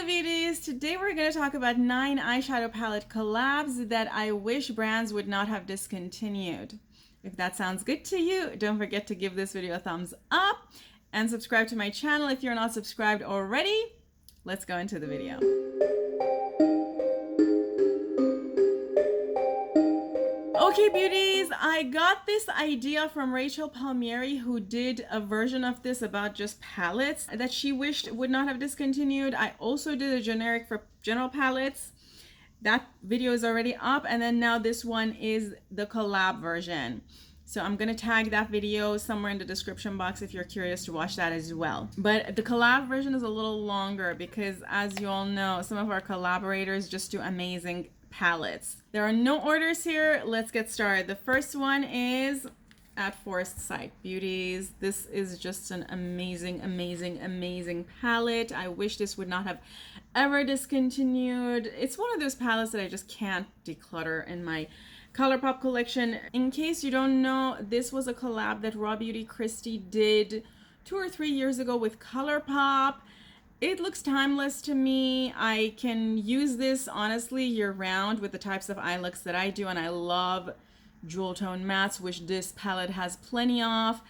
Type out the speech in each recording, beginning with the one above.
Hello beauties! Today we're going to talk about 9 eyeshadow palette collabs that I wish brands would not have discontinued. If that sounds good to you, don't forget to give this video a thumbs up and subscribe to my channel if you're not subscribed already. Let's go into the video. Okay beauties, I got this idea from Rachel Palmieri, who did a version of this about just palettes that she wished would not have discontinued. I also did a generic for general palettes. That video is already up, and then now this one is the collab version. So I'm gonna tag that video somewhere in the description box if you're curious to watch that as well. But the collab version is a little longer because, as you all know, some of our collaborators just do amazing palettes. There are no orders here. Let's get started. The first one is at Forest Sight Beauties. This is just an amazing, amazing, amazing palette. I wish this would not have ever discontinued. It's one of those palettes that I just can't declutter in my ColourPop collection. In case you don't know, this was a collab that Raw Beauty Christie did 2 or 3 years ago with ColourPop. It looks timeless to me. I can use this honestly year round with the types of eye looks that I do, and I love jewel tone mattes, which this palette has plenty of.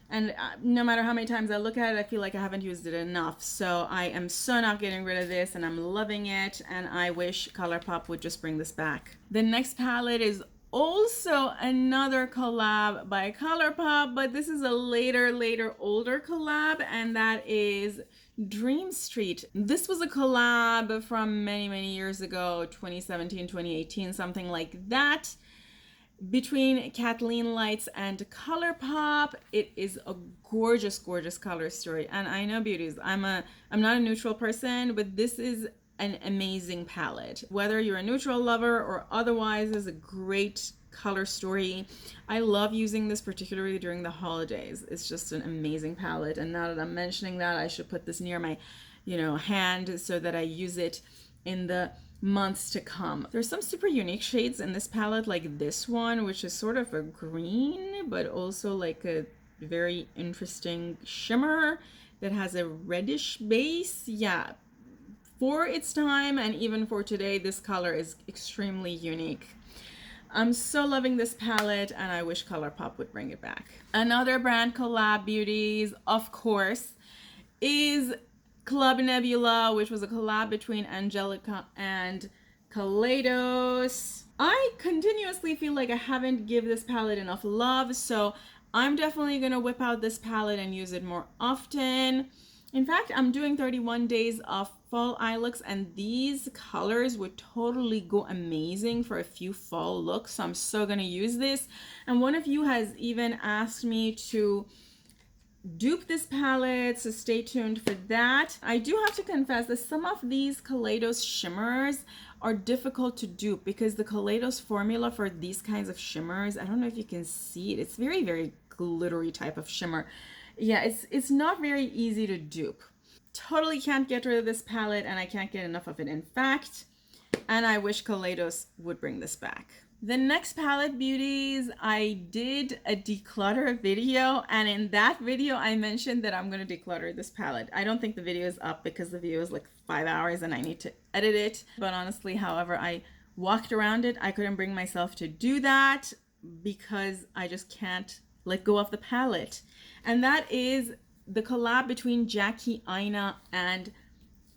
And no matter how many times I look at it, I feel like I haven't used it enough. So I am so not getting rid of this, and I'm loving it, and I wish ColourPop would just bring this back. The next palette is also another collab by ColourPop, but this is a later, older collab, and that is Dream Street. This was a collab from many years ago, 2017, 2018, something like that, between Kathleen Lights and ColourPop. It is a gorgeous color story. And I know beauties, I'm not a neutral person, but this is an amazing palette. Whether you're a neutral lover or otherwise, is a great color story. I love using this particularly during the holidays. It's just an amazing palette, and now that I'm mentioning that, I should put this near my hand so that I use it in the months to come. There's some super unique shades in this palette, like this one, which is sort of a green but also like a very interesting shimmer that has a reddish base. Yeah, for its time and even for today, this color is extremely unique. I'm so loving this palette, and I wish ColourPop would bring it back. Another brand collab, beauties, of course, is Club Nebula, which was a collab between Angelica and Kaleidos. I continuously feel like I haven't given this palette enough love, so I'm definitely gonna whip out this palette and use it more often. In fact, I'm doing 31 days of fall eye looks, and these colors would totally go amazing for a few fall looks. So I'm so gonna use this. And one of you has even asked me to dupe this palette, so stay tuned for that. I do have to confess that some of these Kaleidos shimmers are difficult to dupe because the Kaleidos formula for these kinds of shimmers, I don't know if you can see it, it's very glittery type of shimmer. Yeah, it's not very easy to dupe. Totally can't get rid of this palette, and I can't get enough of it, in fact, and I wish Kaleidos would bring this back. The next palette, beauties, I did a declutter video, and in that video I mentioned that I'm going to declutter this palette. I don't think the video is up because the video is like 5 hours and I need to edit it, but honestly, however I walked around it, I couldn't bring myself to do that because I just can't let go of the palette. And that is the collab between Jackie Aina and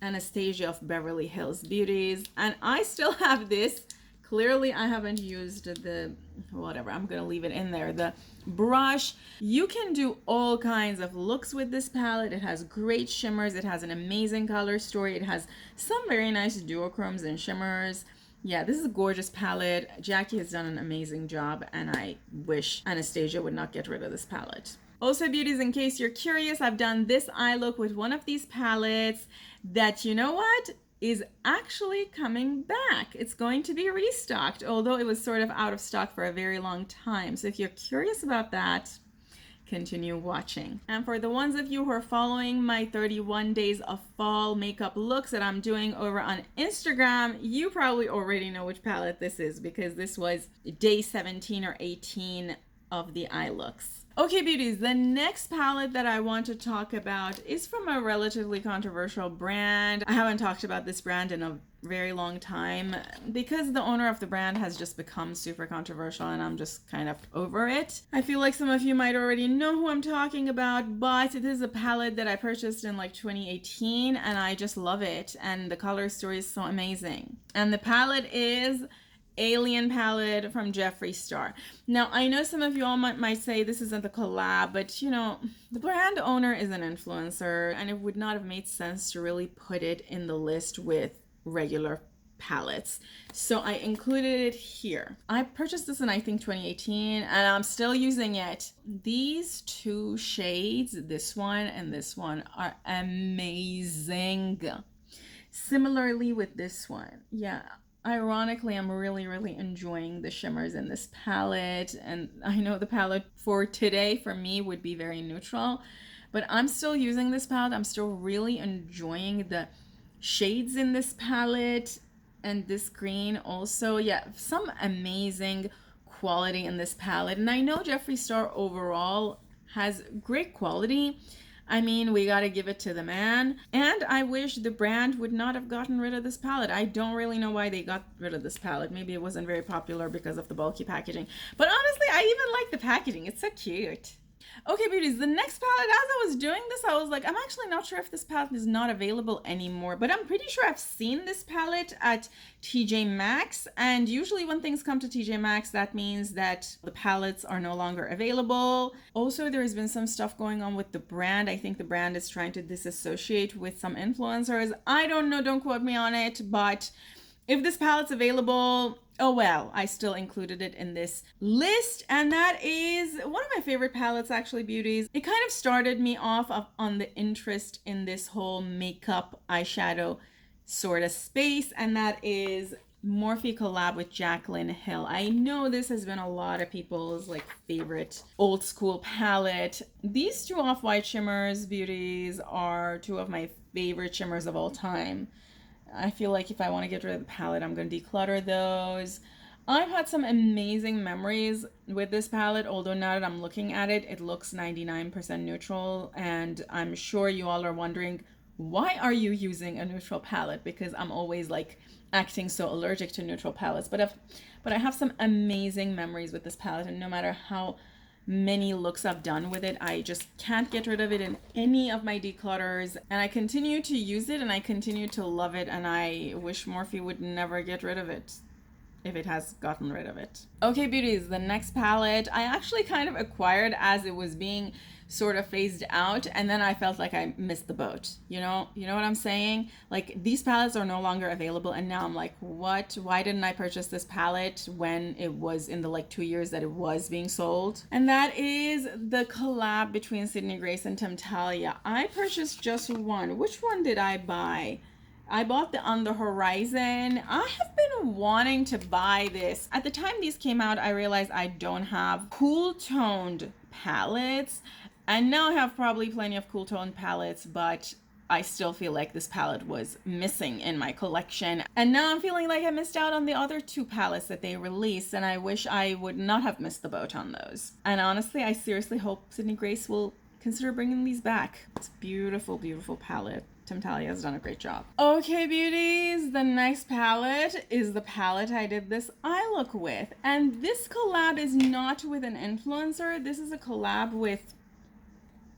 Anastasia of Beverly Hills Beauties. And I still have this. Clearly I haven't used the whatever, I'm gonna leave it in there, the brush. You can do all kinds of looks with this palette. It has great shimmers, it has an amazing color story, it has some very nice duochromes and shimmers. Yeah, this is a gorgeous palette. Jackie has done an amazing job, and I wish Anastasia would not get rid of this palette. Also, beauties, in case you're curious, I've done this eye look with one of these palettes that, you know what, is actually coming back. It's going to be restocked, although it was sort of out of stock for a very long time. So if you're curious about that, continue watching. And for the ones of you who are following my 31 days of fall makeup looks that I'm doing over on Instagram, you probably already know which palette this is because this was day 17 or 18 of the eye looks. Okay, beauties, the next palette that I want to talk about is from a relatively controversial brand. I haven't talked about this brand in a very long time because the owner of the brand has just become super controversial and I'm just kind of over it. I feel like some of you might already know who I'm talking about, but it is a palette that I purchased in like 2018 and I just love it, and the color story is so amazing. And the palette is Alien palette from Jeffree Star. Now, I know some of you all might say this isn't the collab, but you know, the brand owner is an influencer and it would not have made sense to really put it in the list with regular palettes. So I included it here. I purchased this in I think 2018 and I'm still using it. These two shades, this one and this one, are amazing. Similarly with this one. Yeah. Ironically, I'm really enjoying the shimmers in this palette. And I know the palette for today for me would be very neutral, but I'm still using this palette. I'm still really enjoying the shades in this palette and this green also. Yeah, some amazing quality in this palette. And I know Jeffree Star overall has great quality. I mean, we gotta give it to the man. And I wish the brand would not have gotten rid of this palette. I don't really know why they got rid of this palette. Maybe it wasn't very popular because of the bulky packaging. But honestly, I even like the packaging. It's so cute. Okay, beauties, the next palette, as I was doing this, I was like, I'm actually not sure if this palette is not available anymore, but I'm pretty sure I've seen this palette at TJ Maxx. And usually when things come to TJ Maxx, that means that the palettes are no longer available. Also, there's been some stuff going on with the brand. I think the brand is trying to disassociate with some influencers. I don't know, don't quote me on it, but if this palette's available, oh well, I still included it in this list. And that is one of my favorite palettes, actually, beauties. It kind of started me off on the interest in this whole makeup eyeshadow sort of space, and that is Morphe collab with Jaclyn Hill. I know this has been a lot of people's like favorite old school palette. These two off-white shimmers, beauties, are two of my favorite shimmers of all time. I feel like if I want to get rid of the palette, I'm going to declutter those. I've had some amazing memories with this palette, although now that I'm looking at it, it looks 99% neutral. And I'm sure you all are wondering, why are you using a neutral palette? Because I'm always like acting so allergic to neutral palettes. But I have some amazing memories with this palette, and no matter how many looks I've done with it, I just can't get rid of it in any of my declutters, and I continue to use it and I continue to love it, and I wish Morphe would never get rid of it if it has gotten rid of it. Okay, beauties, the next palette I actually kind of acquired as it was being sort of phased out, and then I felt like I missed the boat. You know what I'm saying? Like, these palettes are no longer available, and now I'm like, what? Why didn't I purchase this palette when it was in the like 2 years that it was being sold? And that is the collab between Sydney Grace and Temptalia. I purchased just one. Which one did I buy? I bought the On the Horizon. I have been wanting to buy this. At the time these came out, I realized I don't have cool toned palettes. And now I have probably plenty of cool toned palettes, but I still feel like this palette was missing in my collection. And now I'm feeling like I missed out on the other two palettes that they released, and I wish I would not have missed the boat on those. And honestly, I seriously hope Sydney Grace will consider bringing these back. It's a beautiful, beautiful palette. Temptalia has done a great job. Okay, beauties, the next palette is the palette I did this eye look with. And this collab is not with an influencer. This is a collab with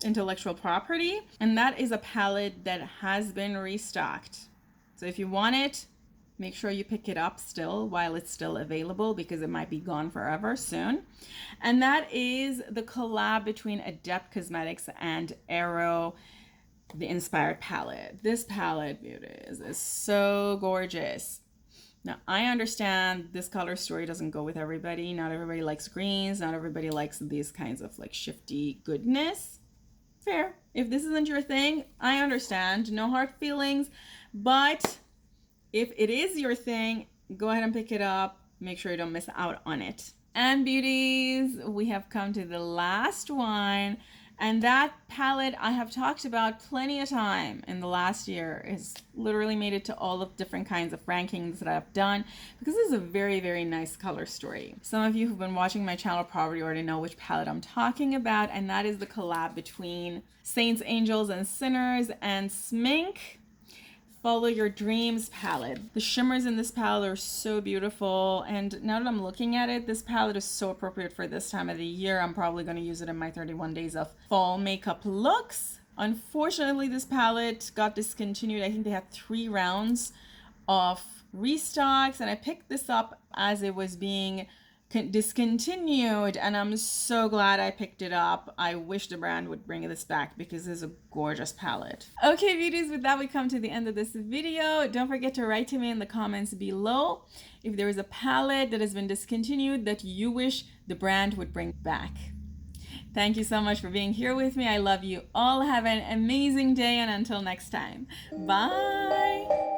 intellectual property, and that is a palette that has been restocked. So if you want it, make sure you pick it up still while it's still available, because it might be gone forever soon. And that is the collab between Adept Cosmetics and Aero, the Inspired palette. This palette, beauties, is so gorgeous. Now, I understand this color story doesn't go with everybody. Not everybody likes greens. Not everybody likes these kinds of like shifty goodness. Fair. If this isn't your thing, I understand. No hard feelings. But if it is your thing, go ahead and pick it up. Make sure you don't miss out on it. And beauties, we have come to the last one. And that palette I have talked about plenty of time in the last year. It's literally made it to all the different kinds of rankings that I've done because this is a very, very nice color story. Some of you who've been watching my channel probably already know which palette I'm talking about, and that is the collab between Saints, Angels, and Sinners and Smink Follow Your Dreams palette. The shimmers in this palette are so beautiful, and now that I'm looking at it, this palette is so appropriate for this time of the year. I'm probably going to use it in my 31 days of fall makeup looks. Unfortunately, this palette got discontinued. I think they had 3 rounds of restocks, and I picked this up as it was being discontinued, and I'm so glad I picked it up. I wish the brand would bring this back because it's a gorgeous palette. Okay, beauties, with that we come to the end of this video. Don't forget to write to me in the comments below if there is a palette that has been discontinued that you wish the brand would bring back. Thank you so much for being here with me. I love you all. Have an amazing day, and until next time, bye.